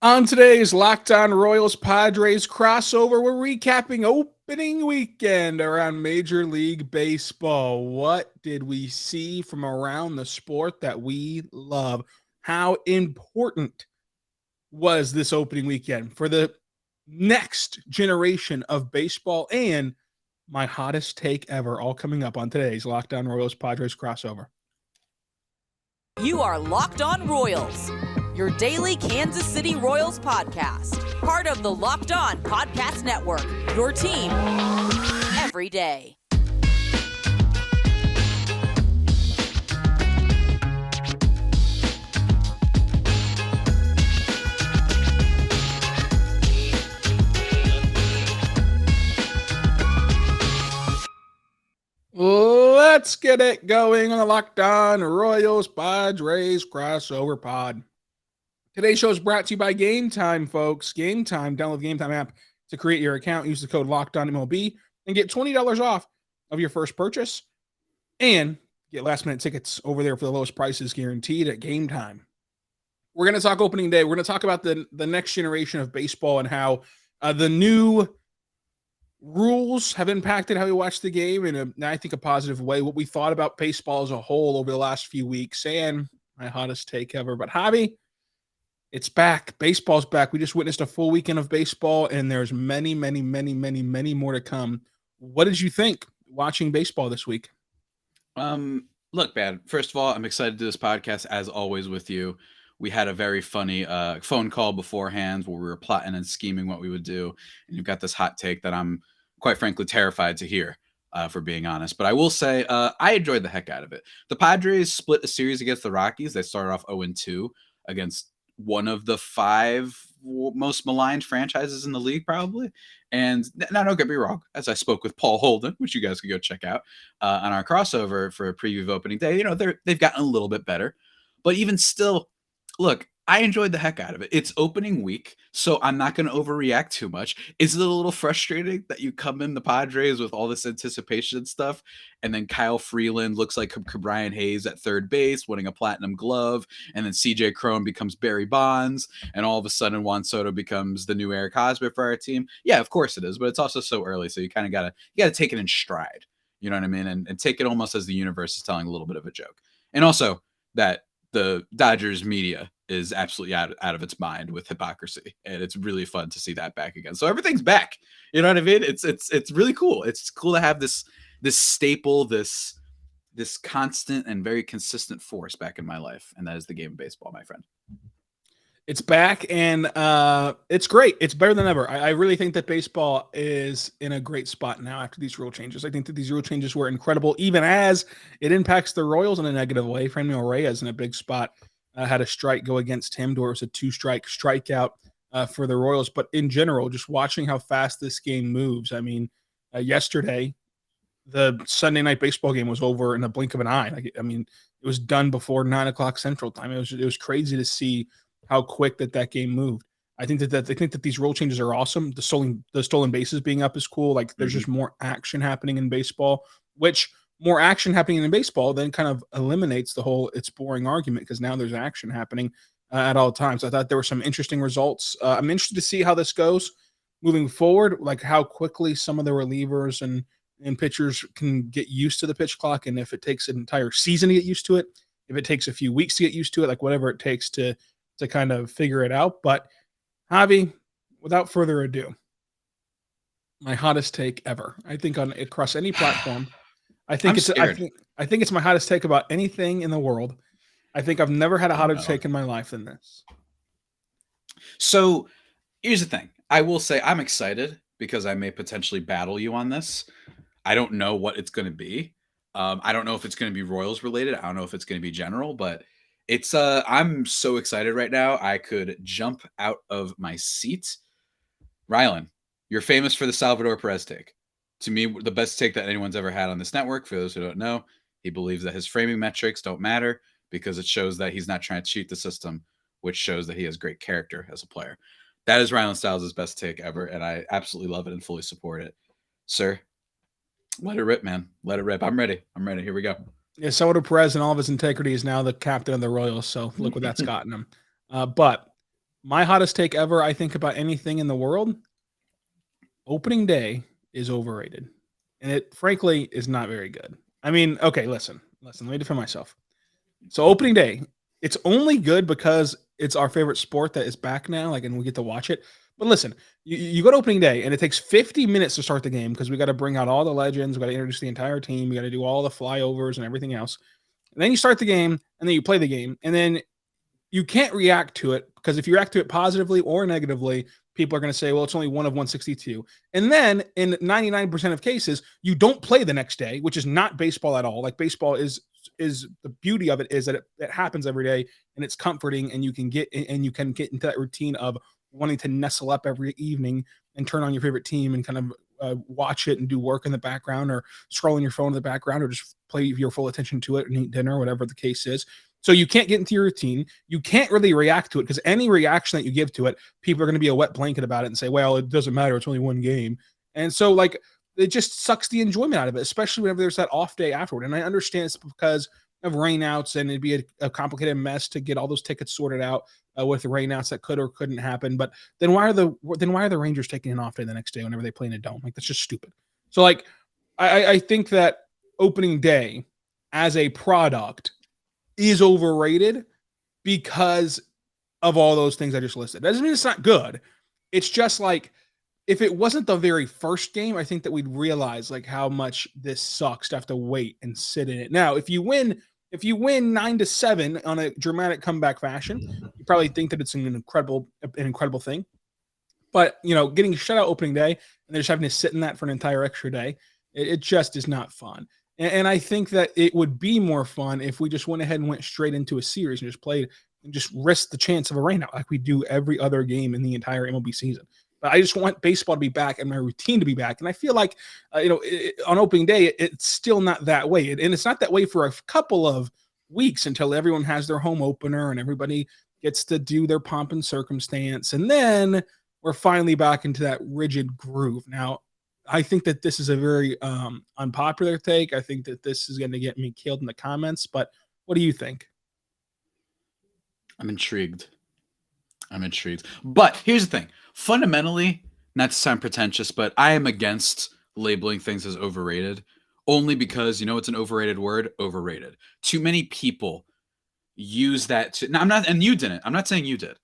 On today's Locked On Royals Padres crossover, we're recapping opening weekend around Major League Baseball. What did we see from around the sport that we love? How important was this opening weekend for the next generation of baseball? And my hottest take ever, all coming up on today's Locked On Royals Padres crossover. You are Locked On Royals, your daily Kansas City Royals podcast. Part of the Locked On Podcast Network, your team every day. Let's get it going on the Locked On Royals Padres crossover pod. Today's show is brought to you by Gametime, folks. Gametime, download the Gametime app to create your account. Use the code Locked On MLB and get $20 off of your first purchase. And get last-minute tickets over there for the lowest prices guaranteed at Gametime. We're going to talk opening day. We're going to talk about the next generation of baseball and how the new rules have impacted how we watch the game in I think, a positive way. What we thought about baseball as a whole over the last few weeks, and my hottest take ever. But Javi, it's back. Baseball's back. We just witnessed a full weekend of baseball, and there's many, many, many, many, many more to come. What did you think watching baseball this week? Look, man, first of all, I'm excited to do this podcast as always with you. We had a very funny phone call beforehand where we were plotting and scheming what we would do. And you've got this hot take that I'm quite frankly terrified to hear, for being honest. But I will say I enjoyed the heck out of it. The Padres split a series against the Rockies. They started off 0-2 against one of the 5 most maligned franchises in the league, probably. And now, don't get me wrong, as I spoke with Paul Holden, which you guys can go check out on our crossover for a preview of opening day, you know, they've gotten a little bit better. But even still, look, I enjoyed the heck out of it. It's opening week, so I'm not going to overreact too much. Is it a little frustrating that you come in the Padres with all this anticipation and stuff, and then Kyle Freeland looks like Brian Hayes at third base, winning a platinum glove, and then CJ Cron becomes Barry Bonds, and all of a sudden Juan Soto becomes the new Eric Hosmer for our team? Yeah, of course it is, but it's also so early, so you kind of gotta take it in stride. You know what I mean? And take it almost as the universe is telling a little bit of a joke. And also that the Dodgers media is absolutely out of its mind with hypocrisy, and it's really fun to see that back again. So everything's back. You know what I mean? It's really cool. It's cool to have this staple, this constant and very consistent force back in my life, and that is the game of baseball, my friend. It's back, and it's great. It's better than ever. I really think that baseball is in a great spot now after these rule changes. I think that these rule changes were incredible, even as it impacts the Royals in a negative way. Franmil Reyes in a big spot had a strike go against him, to where it was a 2-strike strikeout for the Royals. But in general, just watching how fast this game moves. I mean, yesterday, the Sunday night baseball game was over in a blink of an eye. It was done before 9 o'clock Central Time. It was crazy to see how quick that game moved. I think that these rule changes are awesome. The stolen bases being up is cool. Like, there's just more action happening in baseball, which more action happening in baseball then kind of eliminates the whole it's boring argument, because now there's action happening at all times. I thought there were some interesting results. I'm interested to see how this goes moving forward, like how quickly some of the relievers and pitchers can get used to the pitch clock, and if it takes an entire season to get used to it, if it takes a few weeks to get used to it, like whatever it takes to kind of figure it out. But Javi, without further ado, my hottest take ever. I think across any platform. I think it's my hottest take about anything in the world. I think I've never had a hotter take in my life than this. So here's the thing. I will say I'm excited because I may potentially battle you on this. I don't know what it's going to be. I don't know if it's going to be Royals related. I don't know if it's going to be general, but it's I'm so excited right now. I could jump out of my seat. Rylan, you're famous for the Salvador Perez take. To me, the best take that anyone's ever had on this network. For those who don't know, he believes that his framing metrics don't matter because it shows that he's not trying to cheat the system, which shows that he has great character as a player. That is Rylan Stiles' best take ever, and I absolutely love it and fully support it. Sir, let it rip, man. Let it rip. I'm ready. Here we go. Yeah, Salvador Perez, and all of his integrity, is now the captain of the Royals, so look what that's gotten him. But My hottest take ever, I think, about anything in the world, opening day is overrated. And it frankly is not very good. I mean, okay, listen, let me defend myself. So opening day, it's only good because it's our favorite sport that is back now, like, and we get to watch it. But listen, you go to opening day and it takes 50 minutes to start the game because we got to bring out all the legends, we got to introduce the entire team, we got to do all the flyovers and everything else. And then you start the game and then you play the game and then you can't react to it because if you react to it positively or negatively, people are going to say, well, it's only one of 162. And then in 99% of cases, you don't play the next day, which is not baseball at all. Like baseball is the beauty of it is that it happens every day and it's comforting and you can get into that routine of wanting to nestle up every evening and turn on your favorite team and kind of watch it and do work in the background or scroll on your phone in the background or just play your full attention to it and eat dinner, whatever the case is. So you can't get into your routine. You can't really react to it because any reaction that you give to it, people are going to be a wet blanket about it and say, well, it doesn't matter. It's only one game. And so like it just sucks the enjoyment out of it, especially whenever there's that off day afterward. And I understand it's because of rainouts and it'd be a complicated mess to get all those tickets sorted out with the rainouts that could or couldn't happen. But then why are the Rangers taking an off day the next day whenever they play in a dome? Like that's just stupid. So like I think that opening day as a product is overrated because of all those things I just listed. That doesn't mean it's not good. It's just like if it wasn't the very first game, I think that we'd realize like how much this sucks to have to wait and sit in it. Now, if you win 9-7 on a dramatic comeback fashion, you probably think that it's an incredible thing. But getting shut out opening day and then just having to sit in that for an entire extra day, it just is not fun. And I think that it would be more fun if we just went ahead and went straight into a series and just played and just risked the chance of a rainout like we do every other game in the entire MLB season. But I just want baseball to be back and my routine to be back. And I feel like, on opening day, it's still not that way. And it's not that way for a couple of weeks until everyone has their home opener and everybody gets to do their pomp and circumstance. And then we're finally back into that rigid groove. Now, I think that this is a very unpopular take. I think that this is going to get me killed in the comments, but what do you think? I'm intrigued. But here's the thing. Fundamentally, not to sound pretentious, but I am against labeling things as overrated only because, it's an overrated word, overrated. Too many people use that to, now I'm not, and you didn't, I'm not saying you did,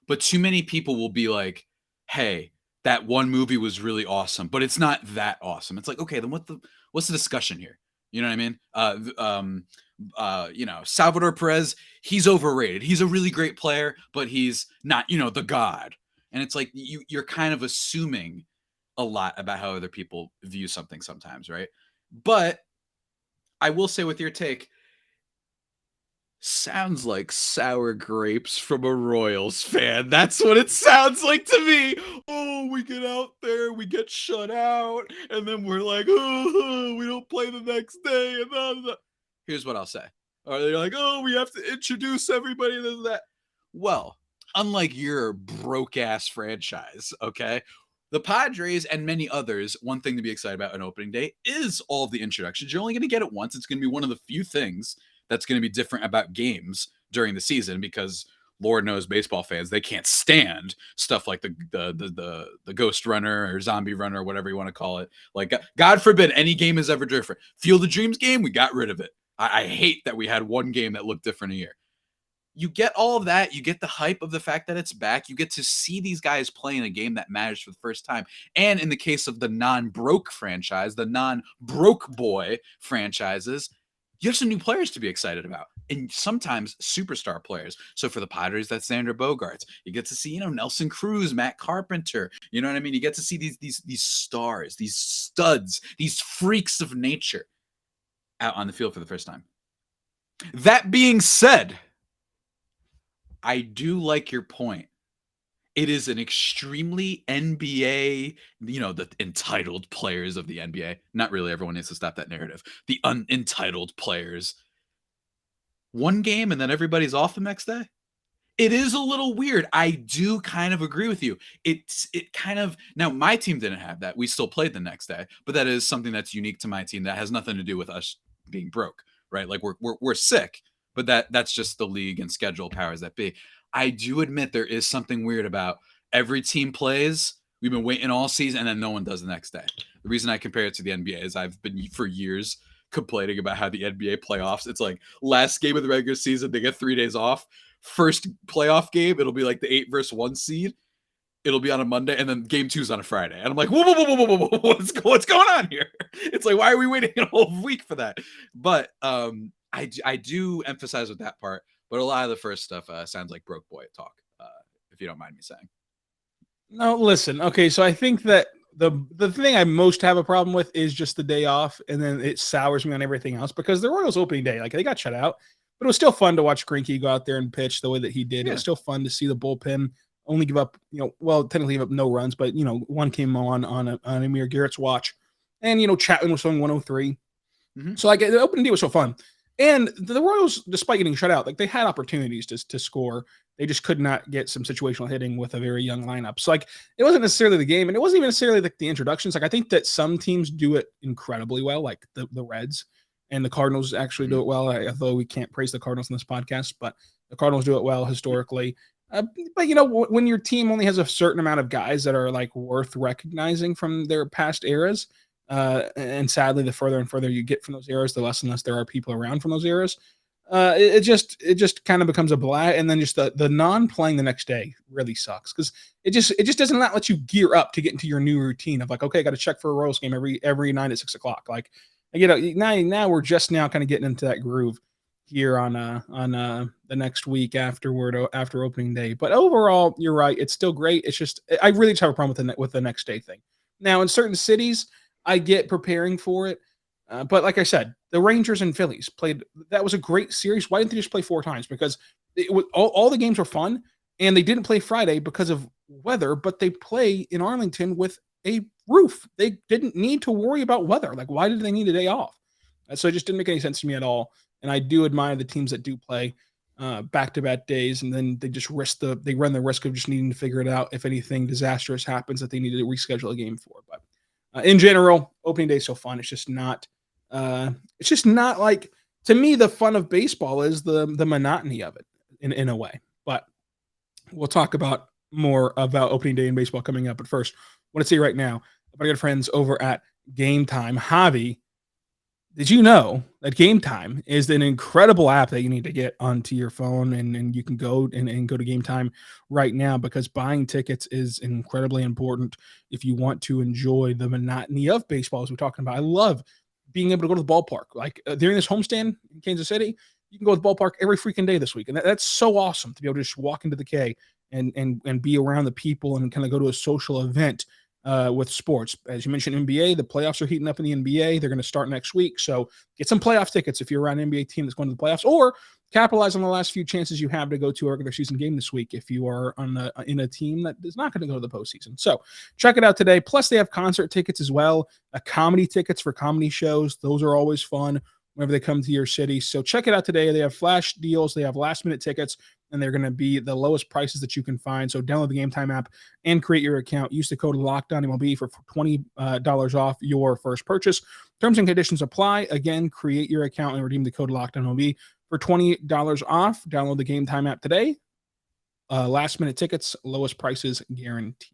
but too many people will be like, hey, that one movie was really awesome, but it's not that awesome. It's like, okay, then what's the discussion here? You know what I mean? Salvador Perez, he's overrated. He's a really great player, but he's not, the god. And it's like you're kind of assuming a lot about how other people view something sometimes, right? But I will say with your take, sounds like sour grapes from a Royals fan. That's what it sounds like to me. Oh, we get out there, we get shut out, and then we're like, oh, we don't play the next day. And blah, blah, blah. Here's what I'll say. Or they're like, oh, we have to introduce everybody to that. Well, unlike your broke-ass franchise, okay? The Padres and many others, one thing to be excited about on opening day is all of the introductions. You're only going to get it once. It's going to be one of the few things that's going to be different about games during the season because Lord knows baseball fans, they can't stand stuff like the ghost runner or zombie runner or whatever you want to call it. Like, God forbid any game is ever different. Field of Dreams game, we got rid of it. I hate that we had one game that looked different a year. You get all of that. You get the hype of the fact that it's back. You get to see these guys play in a game that matters for the first time. And in the case of the non-broke franchise, the non-broke boy franchises, you have some new players to be excited about, and sometimes superstar players. So for the Padres, that's Xander Bogaerts. You get to see, Nelson Cruz, Matt Carpenter. You know what I mean? You get to see these stars, these studs, these freaks of nature out on the field for the first time. That being said, I do like your point. It is an extremely NBA, the entitled players of the NBA. Not really. Everyone needs to stop that narrative. The unentitled players. One game and then everybody's off the next day. It is a little weird. I do kind of agree with you. Now my team didn't have that. We still played the next day, but that is something that's unique to my team that has nothing to do with us being broke, right? Like we're sick, but that's just the league and schedule powers that be. I do admit there is something weird about every team plays. We've been waiting all season, and then no one does the next day. The reason I compare it to the NBA is I've been for years complaining about how the NBA playoffs, it's like last game of the regular season, they get 3 days off. First playoff game, it'll be like the 8 versus 1 seed. It'll be on a Monday, and then game 2's on a Friday. And I'm like, whoa, what's going on here? It's like, why are we waiting a whole week for that? But I do emphasize with that part, but a lot of the first stuff sounds like broke boy talk, if you don't mind me saying. No, listen. Okay, so I think that the thing I most have a problem with is just the day off, and then it sours me on everything else because the Royals opening day, like they got shut out, but it was still fun to watch Greinke go out there and pitch the way that he did. Yeah. It was still fun to see the bullpen only give up, technically give up no runs, but one came on Amir Garrett's watch, and Chapman was throwing 103. Mm-hmm. So like the opening day was so fun. And the Royals, despite getting shut out, like they had opportunities to score. They just could not get some situational hitting with a very young lineup. So like it wasn't necessarily the game, and it wasn't even necessarily like the introductions. Like I think that some teams do it incredibly well, like the Reds and the Cardinals actually do it well. Although we can't praise the Cardinals in this podcast, but the Cardinals do it well historically. But when your team only has a certain amount of guys that are like worth recognizing from their past eras, and sadly, the further and further you get from those eras, the less and less there are people around from those eras. It just kind of becomes a blah, and then just the non-playing the next day really sucks because it just doesn't let you gear up to get into your new routine of like, okay, I got to check for a Royals game every night at 6 o'clock. Like, now we're just now kind of getting into that groove here on the next week after opening day. But overall, you're right, it's still great. It's just I really just have a problem with the next day thing. Now in certain cities, I get preparing for it. But like I said, the Rangers and Phillies played. That was a great series. Why didn't they just play 4 times? Because it was, all the games were fun, and they didn't play Friday because of weather, but they play in Arlington with a roof. They didn't need to worry about weather. Like, why did they need a day off? So it just didn't make any sense to me at all. And I do admire the teams that do play back-to-back days, and then they just run the risk of just needing to figure it out if anything disastrous happens that they need to reschedule a game for. But in general, opening day is so fun. It's just not like, to me, the fun of baseball is the monotony of it in a way. But we'll talk about more about opening day in baseball coming up. But first, I want to say right now, my good friends over at Gametime. Javi, did you know that Gametime is an incredible app that you need to get onto your phone, and you can go and go to Gametime right now, because buying tickets is incredibly important if you want to enjoy the monotony of baseball, as we're talking about. I love being able to go to the ballpark. Like during this homestand in Kansas City, you can go to the ballpark every freaking day this week. And that's so awesome to be able to just walk into the K and be around the people and kind of go to a social event with sports. As you mentioned, NBA, the playoffs are heating up in the NBA. They're going to start next week. So get some playoff tickets if you're around an NBA team that's going to the playoffs, or capitalize on the last few chances you have to go to a regular season game this week if you are in a team that is not going to go to the postseason. So check it out today. Plus, they have concert tickets as well, comedy tickets for comedy shows. Those are always fun whenever they come to your city. So check it out today. They have flash deals. They have last-minute tickets, and they're going to be the lowest prices that you can find. So download the Gametime app and create your account. Use the code LOCKEDONMLB for $20 off your first purchase. Terms and conditions apply. Again, create your account and redeem the code LOCKEDONMLB for $20 off. Download the Gametime app today. Last-minute tickets, lowest prices guaranteed.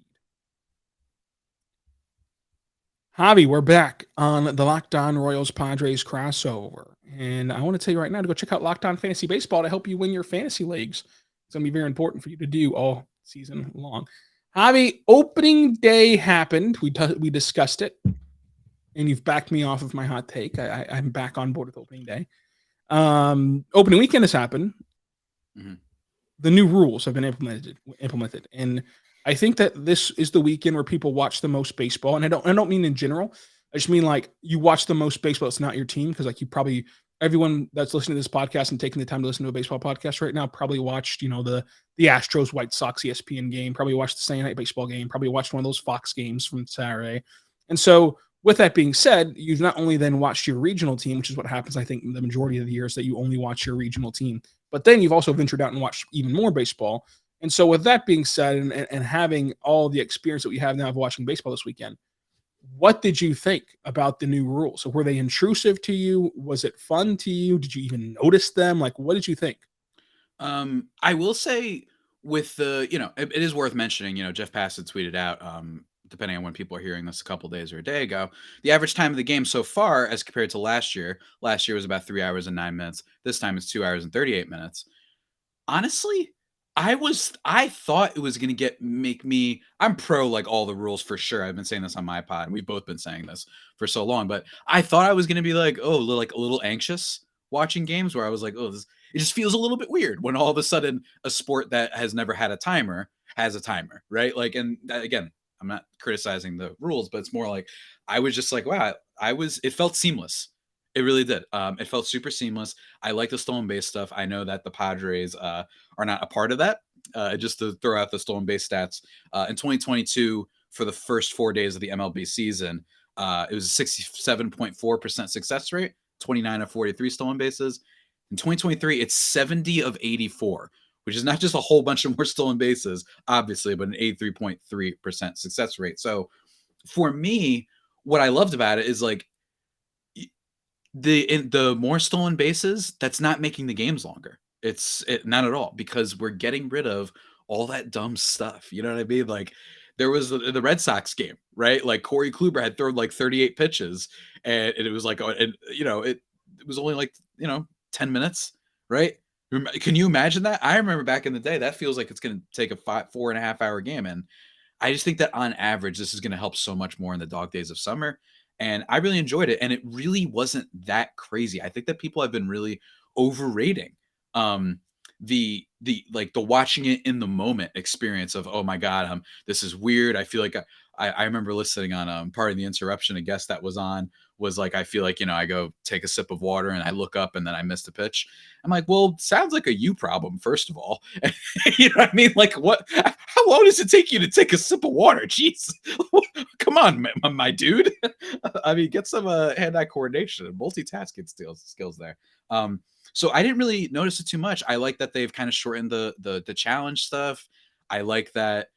Javi, we're back on the Locked On Royals Padres crossover. And I want to tell you right now to go check out Locked On Fantasy Baseball to help you win your fantasy leagues. It's going to be very important for you to do all season long. Javi, opening day happened. We discussed it, and you've backed me off of my hot take. I'm back on board with opening day. Opening weekend has happened. Mm-hmm. The new rules have been implemented, and I think that this is the weekend where people watch the most baseball. And I don't mean in general. I just mean like you watch the most baseball. It's not your team, because like everyone that's listening to this podcast and taking the time to listen to a baseball podcast right now probably watched, the Astros White Sox ESPN game, probably watched the Sunday Night Baseball game, probably watched one of those Fox games from Saturday. And so with that being said, you've not only then watched your regional team, which is what happens, I think, the majority of the years that you only watch your regional team, but then you've also ventured out and watched even more baseball. And so with that being said, and having all the experience that we have now of watching baseball this weekend, what did you think about the new rules? So were they intrusive to you? Was it fun to you? Did you even notice them? Like, what did you think? I will say with the, it is worth mentioning, Jeff Passett tweeted out, depending on when people are hearing this, a couple days or a day ago, the average time of the game so far as compared to last year was about 3 hours and 9 minutes. This time it's 2 hours and 38 minutes. Honestly, I thought it was going to make me, I'm pro like all the rules for sure. I've been saying this on my pod, and we've both been saying this for so long, but I thought I was going to be like, like a little anxious watching games, where I was like, it just feels a little bit weird when all of a sudden a sport that has never had a timer has a timer, right? Like, and again, I'm not criticizing the rules, but it's more like, I was just like, wow, it felt seamless. It really did. It felt super seamless. I like the stolen base stuff. I know that the Padres are not a part of that. Just to throw out the stolen base stats, in 2022, for the first 4 days of the MLB season, it was a 67.4% success rate, 29 of 43 stolen bases. In 2023, it's 70 of 84, which is not just a whole bunch of more stolen bases, obviously, but an 83.3% success rate. So for me, what I loved about it is like, the more stolen bases, that's not making the games longer. It's not at all, because we're getting rid of all that dumb stuff. You know what I mean? Like, there was the Red Sox game, right? Like, Corey Kluber had thrown like 38 pitches, and it was like, it was only like 10 minutes, right? Can you imagine that? I remember back in the day, that feels like it's going to take a 4.5 hour game, and I just think that on average, this is going to help so much more in the dog days of summer. And I really enjoyed it. And it really wasn't that crazy. I think that people have been really overrating the watching it in the moment experience of, oh my God, this is weird. I feel like I remember listening on part of the interruption, a guest that was on was like, I feel like, I go take a sip of water and I look up and then I missed a pitch. I'm like, well, sounds like a you problem, first of all. You know what I mean? Like, what? How long does it take you to take a sip of water? Jeez, come on, my dude. I mean, get some hand-eye coordination and multitasking skills there. So I didn't really notice it too much. I like that they've kind of shortened the challenge stuff. I like that.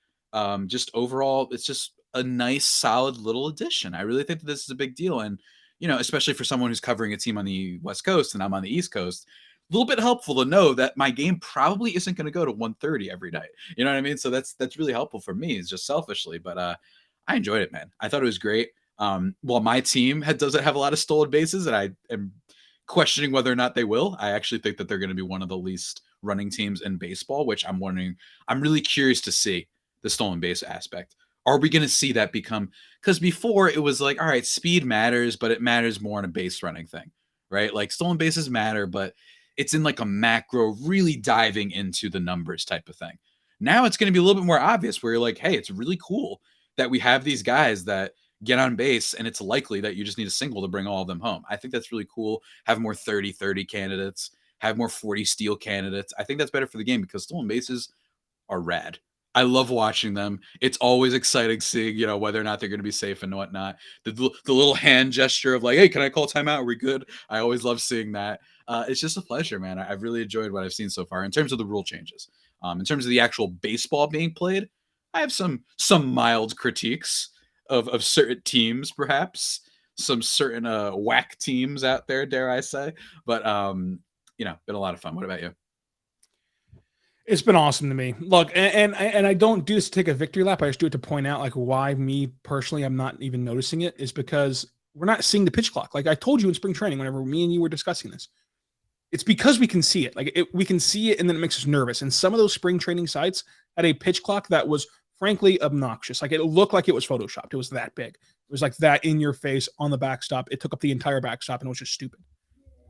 Just overall, it's just a nice, solid little addition. I really think that this is a big deal. And, especially for someone who's covering a team on the West Coast and I'm on the East Coast, a little bit helpful to know that my game probably isn't going to go to 1:30 every night. You know what I mean? So that's really helpful for me. It's just selfishly, but I enjoyed it, man. I thought it was great. While my team doesn't have a lot of stolen bases, and I am questioning whether or not they will, I actually think that they're going to be one of the least running teams in baseball, which I'm really curious to see the stolen base aspect. Are we going to see that become, because before it was like, all right, speed matters, but it matters more in a base running thing, right? Like, stolen bases matter, but it's in like a macro, really diving into the numbers type of thing. Now it's going to be a little bit more obvious, where you're like, hey, it's really cool that we have these guys that get on base, and it's likely that you just need a single to bring all of them home. I think that's really cool. Have more 30-30 candidates, have more 40 steal candidates. I think that's better for the game, because stolen bases are rad. I love watching them. It's always exciting seeing, whether or not they're going to be safe and whatnot. The little hand gesture of like, hey, can I call timeout? Are we good? I always love seeing that. It's just a pleasure, man. I've really enjoyed what I've seen so far in terms of the rule changes. In terms of the actual baseball being played, I have some mild critiques of certain teams, perhaps some certain whack teams out there, dare I say. But been a lot of fun. What about you? It's been awesome to me. Look, and I don't do this to take a victory lap. I just do it to point out like why me personally I'm not even noticing it, is because we're not seeing the pitch clock. Like I told you in spring training, whenever me and you were discussing this, it's because we can see it. Like we can see it, and then it makes us nervous. And some of those spring training sites had a pitch clock that was frankly obnoxious. Like it looked like it was photoshopped. It was that big. It was like that in your face on the backstop. It took up the entire backstop, and it was just stupid.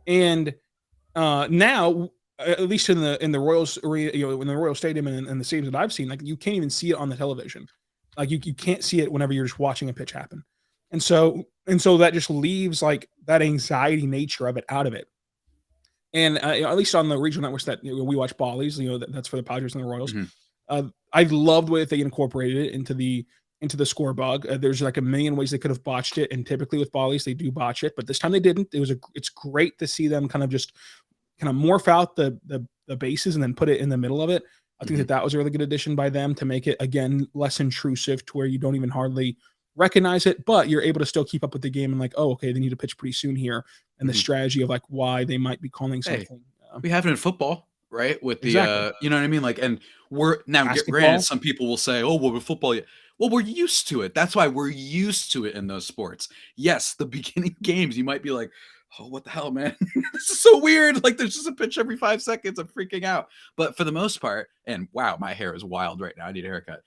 And now, at least in the Royals, in the Royal Stadium and the stadiums that I've seen, like you can't even see it on the television. Like you can't see it whenever you're just watching a pitch happen. And so that just leaves like that anxiety nature of it out of it. And at least on the regional networks that we watch Bally's, that's for the Padres and the Royals. Mm-hmm. I love the way that they incorporated it into the score bug. There's like a million ways they could have botched it, and typically with Bally's they do botch it, but this time they didn't. It's great to see them kind of morph out the bases and then put it in the middle of it. I think that was a really good addition by them to make it, again, less intrusive to where you don't even hardly recognize it, but you're able to still keep up with the game and like, oh, okay, they need to pitch pretty soon here. And the strategy of like why they might be calling something. We have it in football. right? With the, Exactly. you know what I mean? Like, and we're now granted, Basketball. some people will say, "Oh, well, with football, well, we're used to it." That's why we're used to it in those sports. Yes, the beginning games, you might be like, "Oh, what the hell, man? This is so weird." Like, there's just a pitch every 5 seconds. I'm freaking out. But for the most part, and wow, my hair is wild right now. I need a haircut.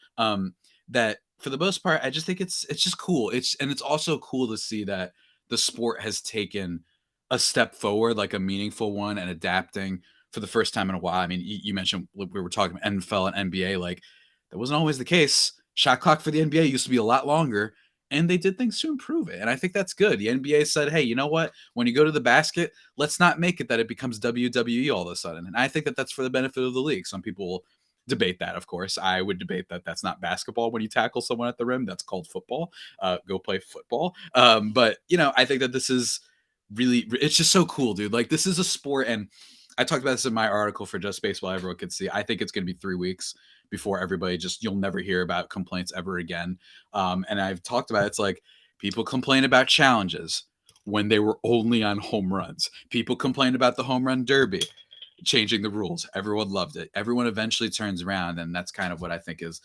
That for the most part, I just think it's just cool. It's also cool to see that the sport has taken a step forward, like a meaningful one, and adapting for the first time in a while. I mean, you mentioned we were talking about NFL and NBA, like that wasn't always the case. Shot clock for the NBA used to be a lot longer, and they did things to improve it. And I think that's good. The NBA said, hey, you know what? When you go to the basket, let's not make it that it becomes WWE all of a sudden. And I think that that's for the benefit of the league. Some people will debate that, of course. I would debate that that's not basketball when you tackle someone at the rim. That's called football. Go play football. But, I think that this is really, it's just so cool, dude. Like, this is a sport, and I talked about this in my article for Just Baseball. Everyone could see. I think it's going to be 3 weeks before everybody you'll never hear about complaints ever again. And I've talked about it's like people complain about challenges when they were only on home runs. People complain about the home run derby changing the rules. Everyone loved it. Everyone eventually turns around, and that's kind of what I think is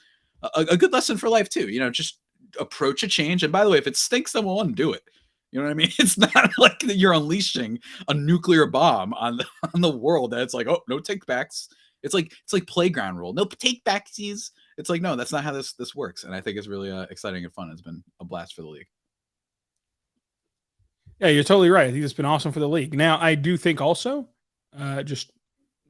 a good lesson for life too. Just approach a change. And by the way, if it stinks, then we'll undo it. You know what I mean? It's not like you're unleashing a nuclear bomb on the world. That it's like, oh, no takebacks. It's like playground rule. No takebacksies. It's like, no, that's not how this works. And I think it's really exciting and fun. It's been a blast for the league. Yeah, you're totally right. I think it's been awesome for the league. Now, I do think also, just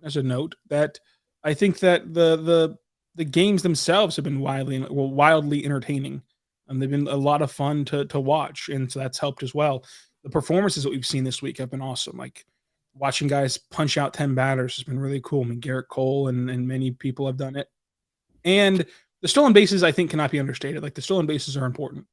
as a note, that I think that the games themselves have been wildly entertaining. They've been a lot of fun to watch, and so that's helped as well. The performances that we've seen this week have been awesome. Like watching guys punch out 10 batters has been really cool. I mean, Garrett Cole and many people have done it. And the stolen bases, I think, cannot be understated. Like the stolen bases are important.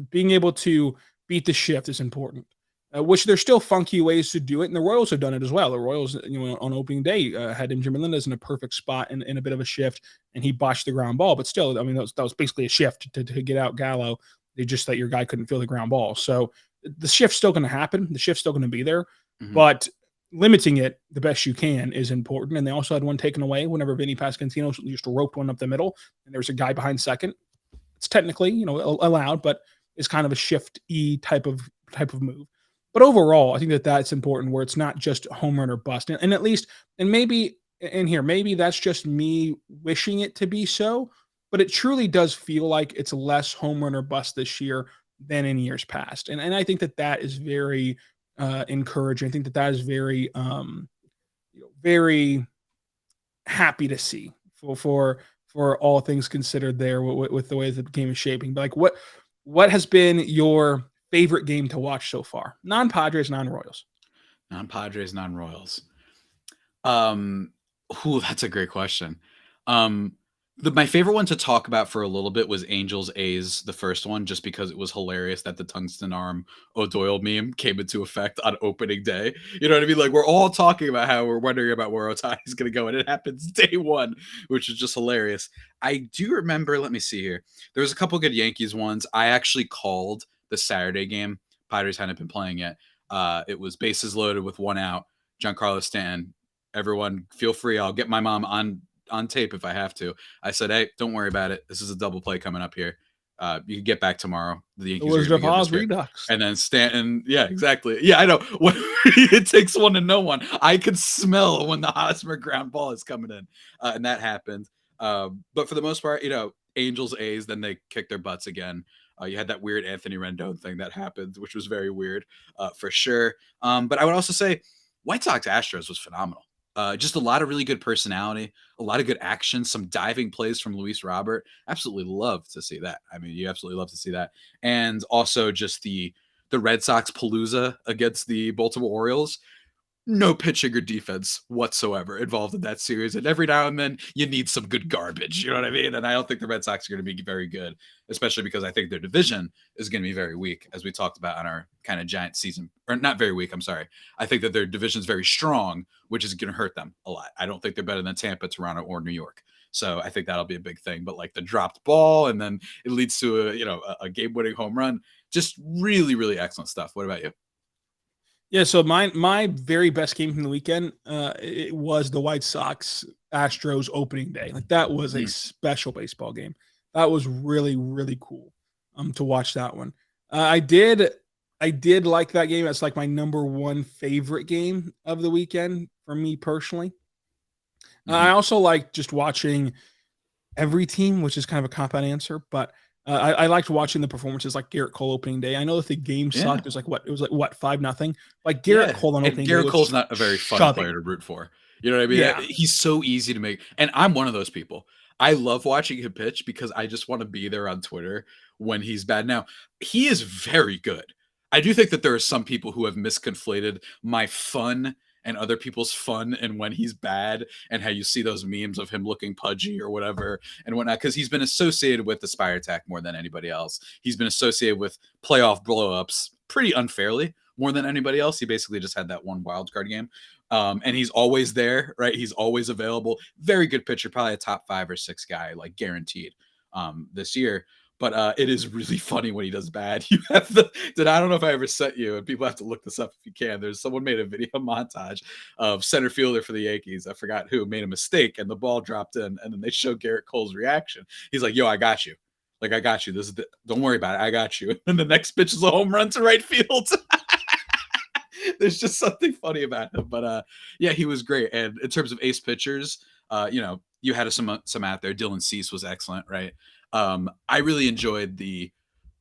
Being able to beat the shift is important. Which there's still funky ways to do it, and the Royals have done it as well. The Royals, on opening day, had MJ Melendez in a perfect spot in a bit of a shift, and he botched the ground ball. But still, I mean, that was basically a shift to get out Gallo. They just that your guy couldn't feel the ground ball. So the shift's still going to happen. The shift's still going to be there, but limiting it the best you can is important. And they also had one taken away whenever Vinny Pasquantino just roped one up the middle, and there was a guy behind second. It's technically, allowed, but it's kind of a shift-y type of move. But overall, I think that that's important where it's not just home run or bust. And at least, and maybe maybe that's just me wishing it to be so, but it truly does feel like it's less home run or bust this year than in years past. And I think that that is very encouraging. I think that that is very, very happy to see for all things considered there with the way that the game is shaping. But like what has been your favorite game to watch so far? Non-Padres, non-Royals. Non-Padres, non-Royals. That's a great question. My favorite one to talk about for a little bit was Angels A's, the first one, just because it was hilarious that the tungsten arm O'Doyle meme came into effect on opening day. You know what I mean? Like we're all talking about how we're wondering about where Otani's going to go, and it happens day one, which is just hilarious. I do remember. Let me see here. There was a couple good Yankees ones. I actually called the Saturday game. Padres hadn't been playing yet. It was bases loaded with one out. Giancarlo Stanton. Everyone, feel free. I'll get my mom on tape if I have to. I said, hey, don't worry about it. This is a double play coming up here. You can get back tomorrow. The Yankees are going to get Redux. And then Stanton, yeah, exactly. Yeah, I know. It takes one to know one. I could smell when the Hosmer ground ball is coming in, and that happened. But for the most part, Angels, A's, then they kicked their butts again. You had that weird Anthony Rendon thing that happened, which was very weird, for sure. But I would also say White Sox Astros was phenomenal. Just a lot of really good personality, a lot of good action, some diving plays from Luis Robert. Absolutely love to see that. I mean, you absolutely love to see that. And also just the Red Sox palooza against the Baltimore Orioles. No pitching or defense whatsoever involved in that series. And every now and then you need some good garbage. You know what I mean? And I don't think the Red Sox are going to be very good, especially because I think their division is going to be very weak, as we talked about on our kind of giant season. Or not very weak, I'm sorry. I think that their division is very strong, which is going to hurt them a lot. I don't think they're better than Tampa, Toronto, or New York. So I think that'll be a big thing. But like the dropped ball, and then it leads to a game-winning home run. Just really, really excellent stuff. What about you? Yeah, so my very best game from the weekend, it was the White Sox Astros opening day. Like that was a Mm. special baseball game. That was really really cool to watch that one. I did like that game. That's like my number one favorite game of the weekend for me personally. I Mhm. also like just watching every team, which is kind of a cop out answer, but I liked watching the performances like Garrett Cole opening day. I know that the game Yeah. sucked. It was like what 5-0. Like Garrett Yeah, Cole on and opening day Garrett was Cole's just not a very fun player shoving. to root for. You know what I mean? Yeah, He's so easy to make, and I'm one of those people. I love watching him pitch because I just wanna be there on Twitter when he's bad. Now, he is very good. I do think that there are some people who have misconflated my fun and other people's fun and when he's bad, and how you see those memes of him looking pudgy or whatever and whatnot, because he's been associated with the Spire Attack more than anybody else. He's been associated with playoff blowups pretty unfairly more than anybody else. He basically just had that one wild card game. And he's always there, right? He's always available. Very good pitcher, probably a top 5 or 6 guy, like guaranteed this year. But it is really funny when he does bad. You have I don't know if I ever sent you, and people have to look this up if you can. There's someone made a video montage of center fielder for the Yankees. I forgot who made a mistake, and the ball dropped in, and then they show Garrett Cole's reaction. He's like, "Yo, I got you. Like, I got you. Don't worry about it. I got you." And the next pitch is a home run to right field. There's just something funny about him. But yeah, he was great. And in terms of ace pitchers, you had some out there. Dylan Cease was excellent, right? I really enjoyed the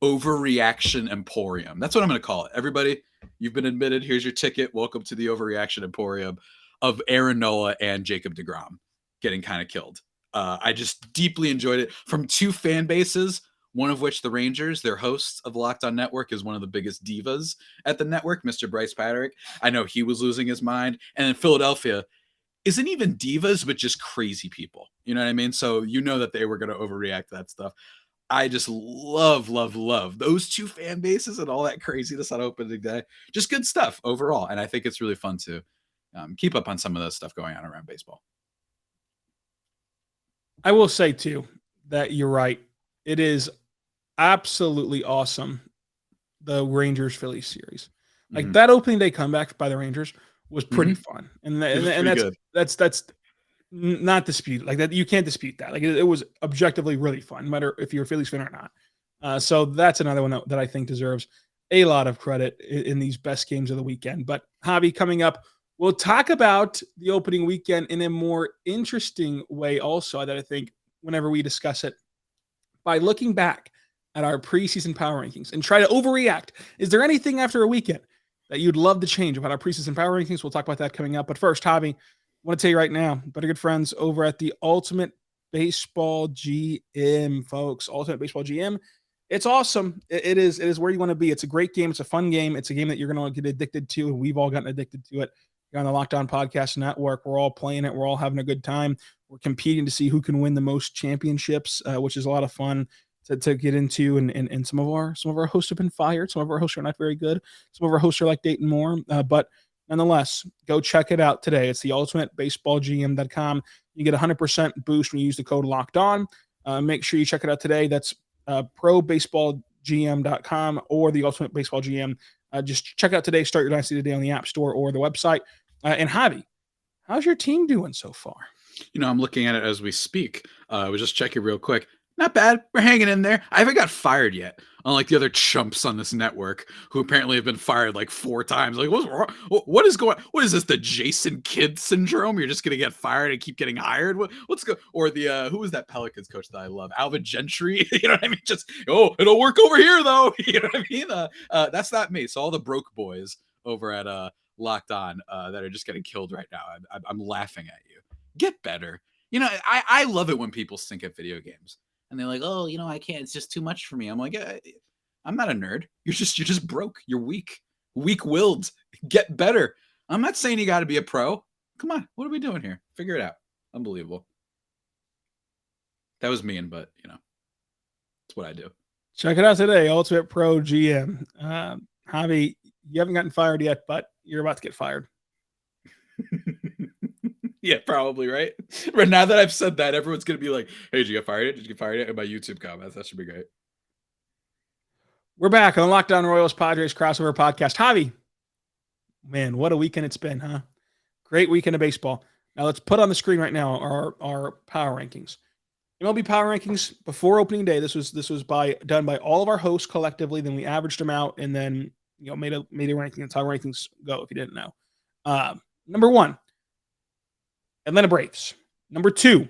overreaction emporium. That's what I'm going to call it. Everybody, you've been admitted. Here's your ticket. Welcome to the overreaction emporium of Aaron Nola and Jacob deGrom getting kind of killed. I just deeply enjoyed it from 2 fan bases, one of which the Rangers, their hosts of the Locked On Network, is one of the biggest divas at the network, Mr. Bryce Patrick. I know he was losing his mind. And then Philadelphia isn't even divas, but just crazy people. You know what I mean? So you know that they were going to overreact to that stuff. I just love those 2 fan bases and all that craziness on opening day. Just good stuff overall. And I think it's really fun to keep up on some of that stuff going on around baseball. I will say too that you're right. It is absolutely awesome. The Rangers Phillies series, like Mm-hmm. that opening day comeback by the Rangers was pretty Mm-hmm. fun, It was and pretty good. that's not disputed. Like that, you can't dispute that. Like it was objectively really fun, no matter if you're a Phillies fan or not. So that's another one that I think deserves a lot of credit in these best games of the weekend. But Javi, coming up, we'll talk about the opening weekend in a more interesting way. Also, that I think whenever we discuss it, by looking back at our preseason power rankings and try to overreact. Is there anything after a weekend that you'd love to change about our preseason power rankings? We'll talk about that coming up. But first, Javi, I want to tell you right now, better good friends over at the Ultimate Baseball GM, folks. Ultimate Baseball GM. It's awesome. It is where you want to be. It's a great game. It's a fun game. It's a game that you're going to get addicted to, and we've all gotten addicted to it. You're on the Locked On Podcast Network. We're all playing it. We're all having a good time. We're competing to see who can win the most championships, which is a lot of fun to get into. And some of our hosts have been fired. Some of our hosts are not very good. Some of our hosts are like Dayton Moore. But nonetheless, go check it out today. It's the ultimatebaseballgm.com. You get 100% boost when you use the code Locked On. Make sure you check it out today. That's probaseballgm.com or the Ultimate Baseball GM. Just check out today. Start your dynasty today on the App Store or the website. And Javi, how's your team doing so far? I'm looking at it as we speak. I was just checking real quick. Not bad. We're hanging in there. I haven't got fired yet, unlike the other chumps on this network who apparently have been fired like 4 times. Like, what's wrong? What is this? The Jason Kidd syndrome? You're just gonna get fired and keep getting hired? What's go? Or the who was that Pelicans coach that I love? Alvin Gentry. You know what I mean? Just it'll work over here though. You know what I mean? That's not me. So all the broke boys over at Locked On that are just getting killed right now. I'm laughing at you. Get better. I love it when people stink at video games. And they're like, "Oh, I can't. It's just too much for me." I'm like, "I'm not a nerd. You're just broke. You're weak-willed. Get better." I'm not saying you got to be a pro. Come on, what are we doing here? Figure it out. Unbelievable. That was mean, but it's what I do. Check it out today, Ultimate Pro GM. Javi, you haven't gotten fired yet, but you're about to get fired. Yeah, probably, right? Right now that I've said that, everyone's going to be like, "Hey, did you get fired? Did you get fired?" In my YouTube comments. That should be great. We're back on the Locked On Royals Padres crossover podcast. Javi, Man, what a weekend it's been, huh? Great weekend of baseball. Now let's put on the screen right now our power rankings. MLB power rankings before opening day. This was done by all of our hosts collectively. Then we averaged them out and then made a ranking. That's how rankings go. If you didn't know, number 1, Atlanta Braves. Number 2,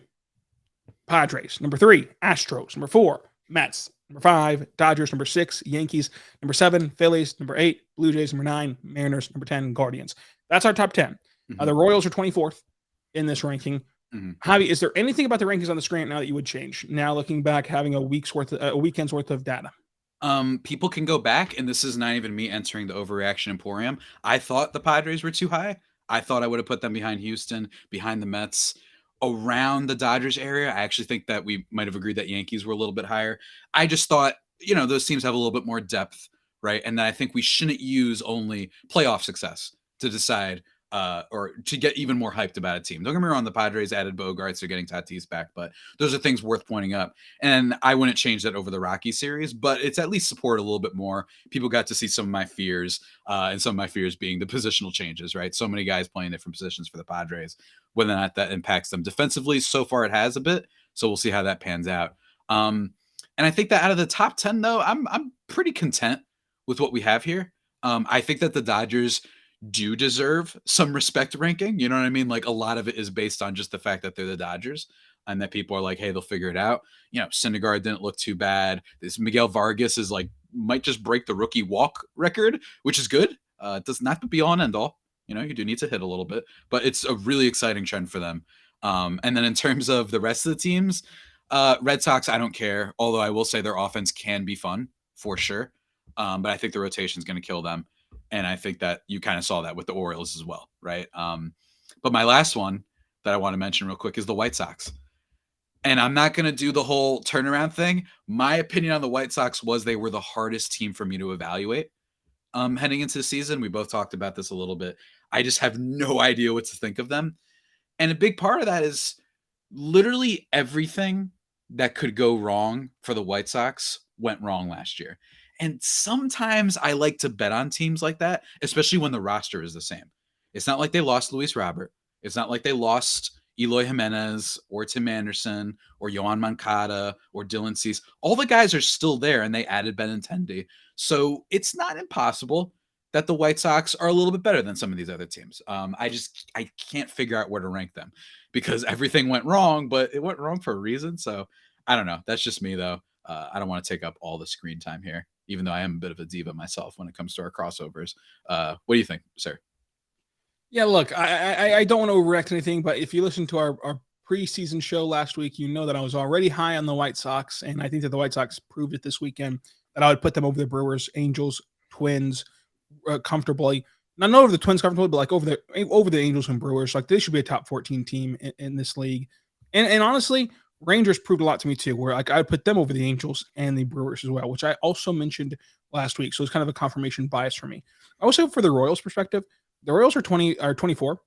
Padres. Number 3, Astros. Number 4, Mets. Number 5, Dodgers. Number 6, Yankees. Number 7, Phillies. Number 8, Blue Jays. Number 9, Mariners. Number 10, Guardians. That's our top 10. The Royals are 24th in this ranking. Javi, is there anything about the rankings on the screen now that you would change? Now looking back, having a weekend's worth of data. People can go back, and this is not even me entering the overreaction emporium. I thought the Padres were too high. I thought I would have put them behind Houston, behind the Mets, around the Dodgers area. I actually think that we might have agreed that Yankees were a little bit higher. I just thought, those teams have a little bit more depth, right? And that I think we shouldn't use only playoff success to decide or to get even more hyped about a team. Don't get me wrong, the Padres added Bogarts, they're getting Tatis back, but those are things worth pointing up. And I wouldn't change that over the Rocky series, but it's at least supported a little bit more. People got to see some of my fears, and some of my fears being the positional changes, right? So many guys playing different positions for the Padres, whether or not that impacts them defensively. So far it has a bit, so we'll see how that pans out. And I think that out of the top 10, though, I'm pretty content with what we have here. I think that the Dodgers do deserve some respect ranking. You know what I mean? Like, a lot of it is based on just the fact that they're the Dodgers and that people are like, hey, they'll figure it out. Syndergaard didn't look too bad. This Miguel Vargas is like, might just break the rookie walk record, which is good. It does not be all and end all. You do need to hit a little bit, but it's a really exciting trend for them. And then in terms of the rest of the teams, Red Sox, I don't care. Although I will say their offense can be fun for sure. But I think the rotation is going to kill them. And I think that you kind of saw that with the Orioles as well, right? But my last one that I want to mention real quick is the White Sox. And I'm not going to do the whole turnaround thing. My opinion on the White Sox was they were the hardest team for me to evaluate heading into the season. We both talked about this a little bit. I just have no idea what to think of them. And a big part of that is literally everything that could go wrong for the White Sox went wrong last year. And sometimes I like to bet on teams like that, especially when the roster is the same. It's not like they lost Luis Robert. It's not like they lost Eloy Jimenez or Tim Anderson or Yohan Moncada or Dylan Cease. All the guys are still there, and they added Benintendi. So it's not impossible that the White Sox are a little bit better than some of these other teams. I can't figure out where to rank them because everything went wrong, but it went wrong for a reason. So I don't know. That's just me, though. I don't want to take up all the screen time here, even though I am a bit of a diva myself when it comes to our crossovers. What do you think, sir? Yeah, look, I don't want to overreact anything, but if you listen to our preseason show last week, you know that I was already high on the White Sox, and I think that the White Sox proved it this weekend that I would put them over the Brewers, Angels, Twins comfortably. Not over the Twins comfortably, but like over the Angels and Brewers. Like, they should be a top 14 team in this league. And honestly, Rangers proved a lot to me too, where like I put them over the Angels and the Brewers as well, which I also mentioned last week. So it's kind of a confirmation bias for me. Also, for the Royals perspective, the Royals are 24.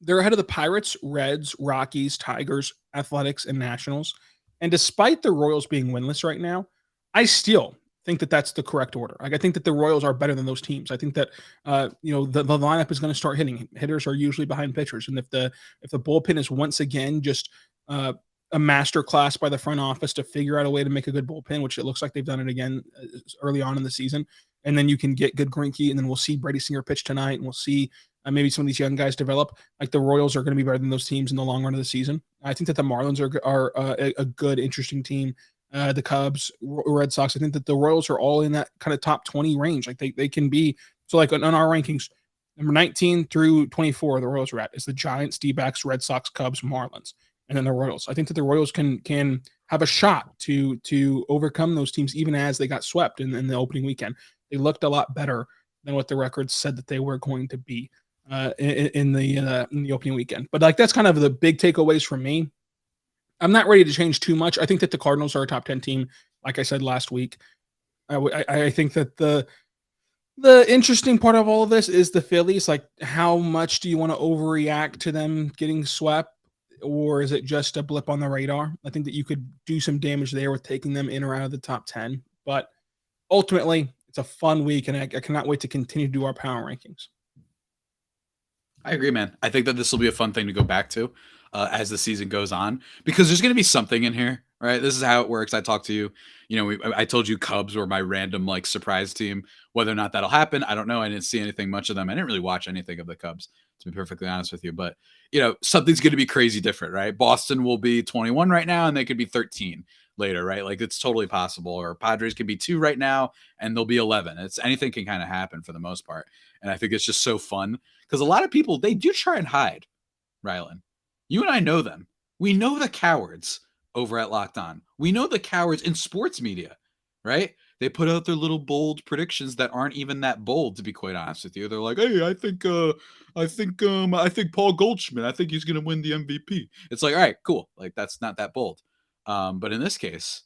They're ahead of the Pirates, Reds, Rockies, Tigers, Athletics, and Nationals. And despite the Royals being winless right now, I still think that that's the correct order. Like, I think that the Royals are better than those teams. I think that the lineup is going to start hitting. Hitters are usually behind pitchers, and if the bullpen is once again just a master class by the front office to figure out a way to make a good bullpen, which it looks like they've done it again early on in the season. And then you can get good Greinke, and then we'll see Brady Singer pitch tonight, and we'll see maybe some of these young guys develop. Like, the Royals are going to be better than those teams in the long run of the season. I think that the Marlins are a good, interesting team. The Cubs, Red Sox. I think that the Royals are all in that kind of top 20 range. Like, they can be. So, like, on our rankings, number 19 through 24, the Royals are at is the Giants, D-backs, Red Sox, Cubs, Marlins, and then the Royals. I think that the Royals can have a shot to overcome those teams, even as they got swept in the opening weekend. They looked a lot better than what the records said that they were going to be in the opening weekend. But like, that's kind of the big takeaways from me. I'm not ready to change too much. I think that the Cardinals are a top 10 team, like I said last week. I think that the interesting part of all of this is the Phillies. Like, how much do you want to overreact to them getting swept? Or is it just a blip on the radar? I think that you could do some damage there with taking them in or out of the top 10. But ultimately, it's a fun week, and I cannot wait to continue to do our power rankings. I agree, man. I think that this will be a fun thing to go back to as the season goes on, because there's going to be something in here, right? This is how it works. I talked to you, I told you Cubs were my random like surprise team. Whether or not that'll happen, I don't know. I didn't see anything much of them. I didn't really watch anything of the Cubs, to be perfectly honest with you. But something's going to be crazy different, right? Boston will be 21 right now, and they could be 13 later, right? Like it's totally possible. Or Padres could be 2 right now, and they'll be 11. It's anything can kind of happen for the most part, and I think it's just so fun. Because a lot of people, they do try and hide, Rylan. You and I know them. We know the cowards over at Locked On. We know the cowards in sports media, right? They put out their little bold predictions that aren't even that bold, to be quite honest with you. They're like, "Hey, I think Paul Goldschmidt. I think he's going to win the MVP." It's like, all right, cool. Like that's not that bold. But in this case,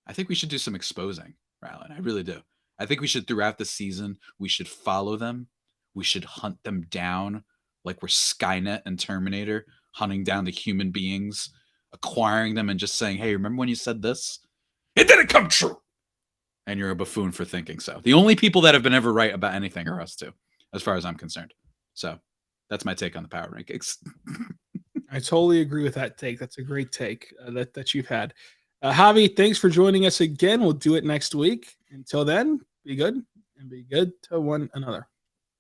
I think we should do some exposing, Rylan. I really do. I think we should, throughout the season, we should follow them. We should hunt them down like we're Skynet and Terminator, hunting down the human beings, acquiring them and just saying, hey, remember when you said this? It didn't come true. And you're a buffoon for thinking so. The only people that have been ever right about anything are us two, as far as I'm concerned. So that's my take on the power rankings. I totally agree with that take. That's a great take that you've had. Javi, thanks for joining us again. We'll do it next week. Until then, be good and be good to one another.